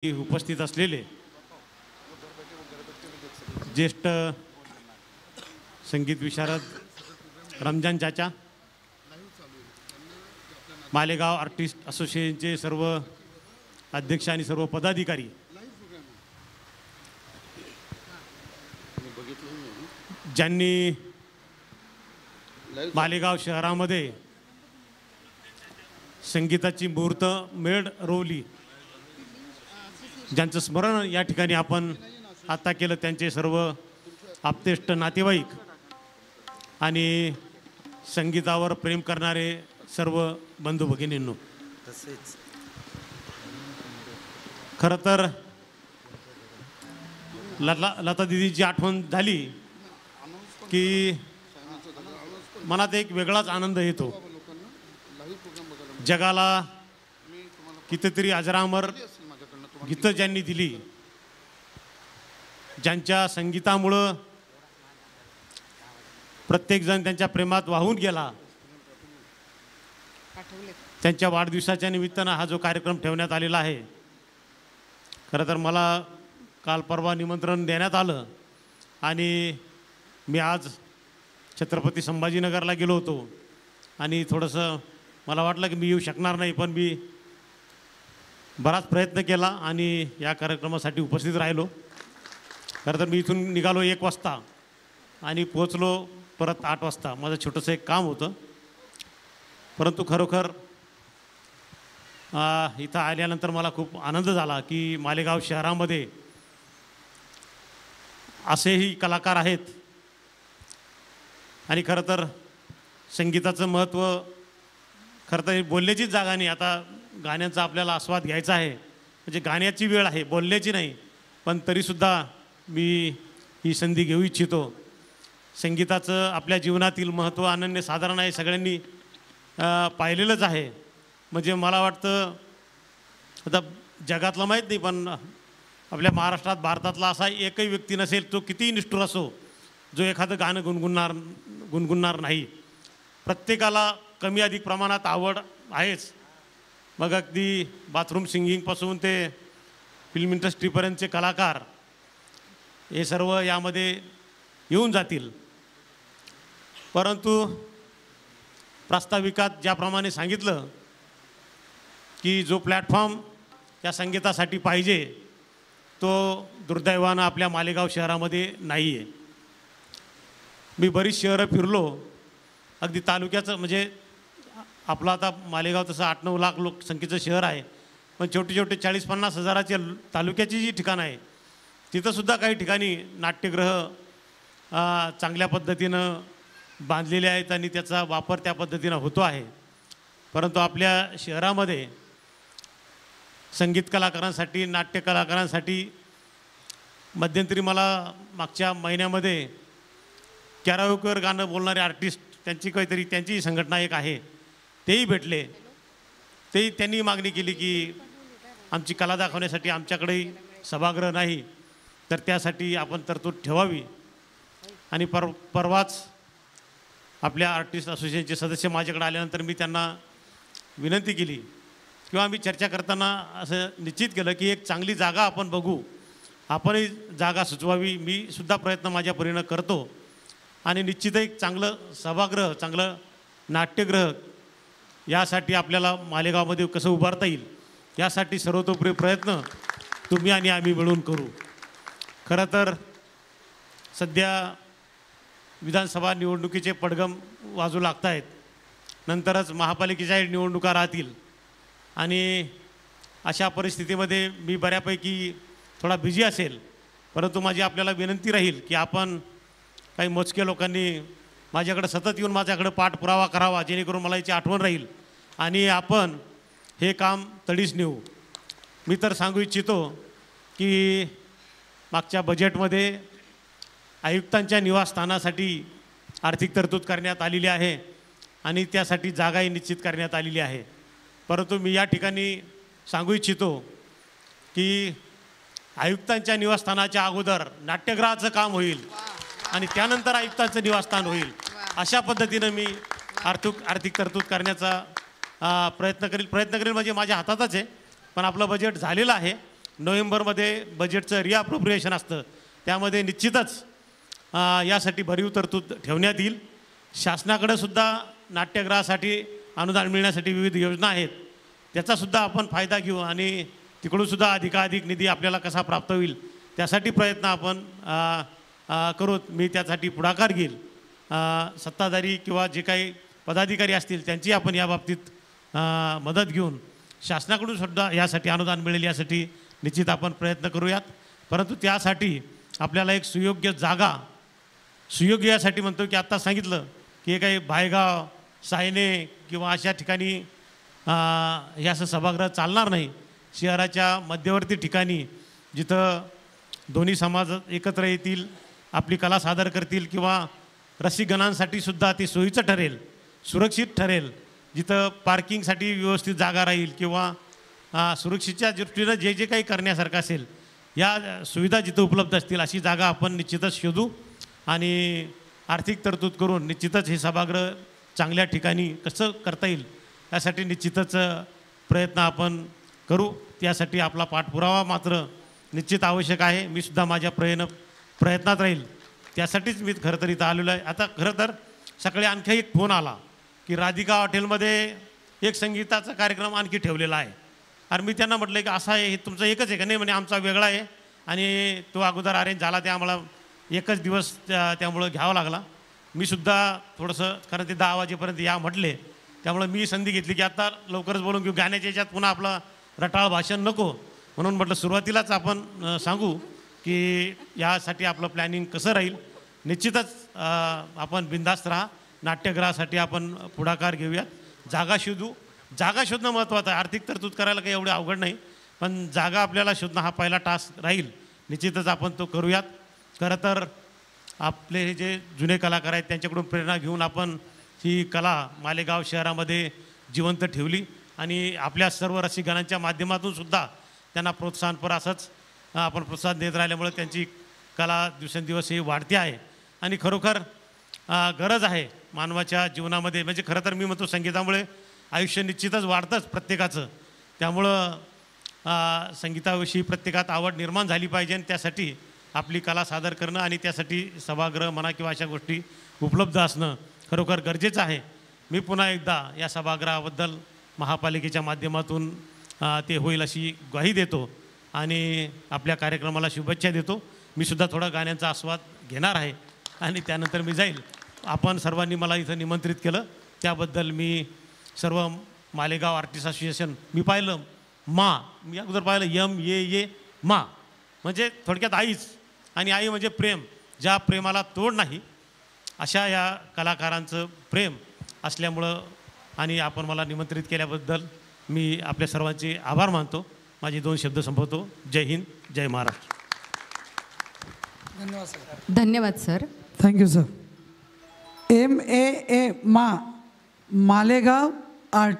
उपस्थित असलेले ज्येष्ठ संगीत विशारद रमजान चाचा, मालेगाव आर्टिस्ट असोसिएशनचे सर्व अध्यक्ष आणि सर्व पदाधिकारी, ज्यांनी मालेगाव शहरामध्ये संगीताची मुहूर्त मेढ रोवली, ज्यांचं स्मरण या ठिकाणी आपण आता केलं, त्यांचे सर्व आप्तेष्ट नातेवाईक आणि संगीतावर प्रेम करणारे सर्व बंधू भगिनींनो, तसेच खरं तर लता दीदीची आठवण झाली की मनात एक वेगळाच आनंद येतो. जगाला कितीतरी अजरामर गीतं ज्यांनी दिली, ज्यांच्या संगीतामुळं प्रत्येकजण त्यांच्या प्रेमात वाहून गेला, त्यांच्या वाढदिवसाच्या निमित्तानं हा जो कार्यक्रम ठेवण्यात आलेला आहे. खरं तर मला काल परवा निमंत्रण देण्यात आलं आणि मी आज छत्रपती संभाजीनगरला गेलो होतो आणि थोडंसं मला वाटलं की मी येऊ शकणार नाही, पण मी बराच प्रयत्न केला आणि या कार्यक्रमासाठी उपस्थित राहिलो. खरं तर मी इथून निघालो 1 वाजता आणि पोचलो परत 8 वाजता. माझं छोटंसं एक काम होतं, परंतु खरोखर इथं आल्यानंतर मला खूप आनंद झाला की मालेगाव शहरामध्ये असेही कलाकार आहेत. आणि खरं तर संगीताचं महत्त्व खरं तर बोलण्याचीच जागा नाही. आता गाण्यांचा आपल्याला आस्वाद घ्यायचा आहे, म्हणजे गाण्याची वेळ आहे, बोलण्याची नाही. पण तरीसुद्धा मी ही संधी घेऊ इच्छितो. संगीताचं आपल्या जीवनातील महत्त्व अनन्यसाधारण आहे, सगळ्यांनी पाहिलेलंच आहे. म्हणजे मला वाटतं आता जगातला माहीत नाही, पण आपल्या महाराष्ट्रात भारतातला असा एकही व्यक्ती नसेल, तो कितीही निष्ठुर असो, जो एखादं गाणं गुणगुणणार नाही. प्रत्येकाला कमी अधिक प्रमाणात आवड आहेच. मग अगदी बाथरूम सिंगिंगपासून ते फिल्म इंडस्ट्रीपर्यंतचे कलाकार हे सर्व यामध्ये येऊन जातील. परंतु प्रास्ताविकात ज्याप्रमाणे सांगितलं की जो प्लॅटफॉर्म या संगीतासाठी पाहिजे तो दुर्दैवानं आपल्या मालेगाव शहरामध्ये नाही आहे. मी बरीच शहरं फिरलो, अगदी तालुक्याचं, म्हणजे आपलं आता मालेगाव तसं 8-9 लाख लोकसंख्येचं शहर आहे, पण छोटे छोटे 40-50 हजाराच्या तालुक्याची जी ठिकाणं आहे तिथंसुद्धा काही ठिकाणी नाट्यगृह चांगल्या पद्धतीनं बांधलेले आहेत आणि त्याचा वापर त्या पद्धतीनं होतो आहे. परंतु आपल्या शहरामध्ये संगीत कलाकारांसाठी, नाट्य कलाकारांसाठी मध्यंतरी मला मागच्या महिन्यामध्ये कॅराओकेवर गाणं बोलणारे आर्टिस्ट, त्यांची संघटना एक आहे, तेही भेटले. त्यांनी मागणी केली की आमची कला दाखवण्यासाठी आमच्याकडेही सभागृह नाही, तर त्यासाठी आपण तरतूद ठेवावी. आणि परवाच आपल्या आर्टिस्ट असोसिएशनचे सदस्य माझ्याकडे आल्यानंतर मी त्यांना विनंती केली किंवा आम्ही चर्चा करताना असं निश्चित केलं की एक चांगली जागा आपण बघू, आपणही जागा सुचवावी. मी सुद्धा प्रयत्न माझ्या परीनं करतो आणि निश्चित एक चांगलं सभागृह, चांगलं नाट्यगृह यासाठी आपल्याला मालेगावमध्ये कसं उभारता येईल यासाठी सर्वतोपरी प्रयत्न तुम्ही आणि आम्ही मिळून करू. खरं तर सध्या विधानसभा निवडणुकीचे पडघम वाजू लागत आहेत, नंतरच महापालिकेच्या निवडणुका राहतील आणि अशा परिस्थितीमध्ये मी बऱ्यापैकी थोडा बिझी असेल. परंतु माझी आपल्याला विनंती राहील की आपण काही मोजक्या लोकांनी माझ्याकडे सतत येऊन माझ्याकडे पाठपुरावा करावा, जेणेकरून मला याची आठवण राहील आणि आपण हे काम तडीस नेऊ. मी तर सांगू इच्छितो की मागच्या बजेटमध्ये आयुक्तांच्या निवासस्थानासाठी आर्थिक तरतूद करण्यात आलेली आहे आणि त्यासाठी जागाही निश्चित करण्यात आलेली आहे. परंतु मी या ठिकाणी सांगू इच्छितो की आयुक्तांच्या निवासस्थानाच्या अगोदर नाट्यगृहाचं काम होईल आणि त्यानंतर आयुक्तांचं निवासस्थान होईल. अशा पद्धतीनं मी आर्थिक तरतूद करण्याचा प्रयत्न करेल म्हणजे माझ्या हातातच आहे, पण आपलं बजेट झालेलं आहे. नोव्हेंबरमध्ये बजेटचं रिअप्रोप्रिएशन असतं, त्यामध्ये निश्चितच यासाठी भरीव तरतूद ठेवण्यात येईल. शासनाकडे सुद्धा नाट्यगृहासाठी अनुदान मिळण्यासाठी विविध योजना आहेत, त्याचासुद्धा आपण फायदा घेऊ आणि तिकडूनसुद्धा अधिकाधिक निधी आपल्याला कसा प्राप्त होईल त्यासाठी प्रयत्न आपण करू. मी त्यासाठी पुढाकार घेईल. सत्ताधारी किंवा जे काही पदाधिकारी असतील त्यांची आपण या बाबतीत मदत घेऊन शासनाकडून सुद्धा यासाठी अनुदान मिळेल यासाठी निश्चित आपण प्रयत्न करूयात. परंतु त्यासाठी आपल्याला एक सुयोग्य जागा, सुयोग्य यासाठी म्हणतो की आत्ता सांगितलं की हे काही भायगाव सायने किंवा अशा ठिकाणी हे असं सभागृह चालणार नाही. शहराच्या मध्यवर्ती ठिकाणी जिथं दोन्ही समाज एकत्र येतील, आपली कला सादर करतील किंवा रसिकगणांसाठी सुद्धा ते सोयीचं ठरेल, सुरक्षित ठरेल, जिथं पार्किंगसाठी व्यवस्थित जागा राहील किंवा सुरक्षेच्या दृष्टीनं जे जे काही करण्यासारखं असेल या सुविधा जिथं उपलब्ध असतील अशी जागा आपण निश्चितच शोधू आणि आर्थिक तरतूद करून निश्चितच हे सभागृह चांगल्या ठिकाणी कसं करता येईल यासाठी निश्चितच प्रयत्न आपण करू. त्यासाठी आपला पाठपुरावा मात्र निश्चित आवश्यक आहे. मी सुद्धा माझ्या प्रयत्नात राहील. त्यासाठीच मी खरं तर इथं आलेलो आहे. आता खरं तर सकाळी आणखी एक फोन आला की राधिका हॉटेलमध्ये एक संगीताचा कार्यक्रम आणखी ठेवलेला आहे. आणि मी त्यांना म्हटलं की असं आहे, हे तुमचं एकच आहे का? नाही म्हणे आमचा वेगळा आहे आणि तो अगोदर अरेंज झाला, ते आम्हाला एकच दिवस त्यामुळं घ्यावा लागला. मी सुद्धा थोडंसं, कारण ते 10 वाजेपर्यंत या म्हटले, त्यामुळं मी संधी घेतली की आता लवकरच बोलून घेऊ, गाण्याच्या याच्यात पुन्हा आपलं रटाळ भाषण नको. म्हणून म्हटलं सुरुवातीलाच आपण सांगू की यासाठी आपलं प्लॅनिंग कसं राहील. निश्चितच आपण बिनधास्त राहा. नाट्यगृहासाठी आपण पुढाकार घेऊयात, जागा शोधू. जागा शोधणं महत्त्वाचं आहे. आर्थिक तरतूद करायला काही एवढे अवघड नाही, पण जागा आपल्याला शोधणं हा पहिला टास्क राहील. निश्चितच आपण तो करूयात. खरं तर आपले हे जे जुने कलाकार आहेत त्यांच्याकडून प्रेरणा घेऊन आपण ही कला मालेगाव शहरामध्ये जिवंत ठेवली आणि आपल्या सर्व रसिकगणांच्या माध्यमातून सुद्धा त्यांना प्रोत्साहनपर असंच आपण प्रोत्साहन देत राहिल्यामुळे त्यांची कला दिवसेंदिवस ही वाढते आहे आणि खरोखर गरज आहे मानवाच्या जीवनामध्ये. म्हणजे खरं तर मी म्हणतो संगीतामुळे आयुष्य निश्चितच वाढतंच प्रत्येकाचं. त्यामुळं संगीताविषयी प्रत्येकात आवड निर्माण झाली पाहिजे आणि त्यासाठी आपली कला सादर करणं आणि त्यासाठी सभागृह म्हणा किंवा अशा गोष्टी उपलब्ध असणं खरोखर गरजेचं आहे. मी पुन्हा एकदा या सभागृहाबद्दल महापालिकेच्या माध्यमातून ते होईल अशी ग्वाही देतो आणि आपल्या कार्यक्रमाला शुभेच्छा देतो. मी सुद्धा थोडा गाण्यांचा आस्वाद घेणार आहे आणि त्यानंतर मी जाईल. आपण सर्वांनी मला इथं निमंत्रित केलं त्याबद्दल मी सर्व मालेगाव आर्टिस्ट असोसिएशन, मी पाहिलं मी अगोदर पाहिलं MAA मा म्हणजे थोडक्यात आईच, आणि आई म्हणजे प्रेम, ज्या प्रेमाला तोड नाही अशा या कलाकारांचं प्रेम असल्यामुळं आणि आपण मला निमंत्रित केल्याबद्दल मी आपल्या सर्वांचे आभार मानतो. माझे 2 शब्द संपवतो. जय हिंद, जय महाराष्ट्र. धन्यवाद सर. धन्यवाद सर. Thank you sir. MAA मा मालेगाव आर्ट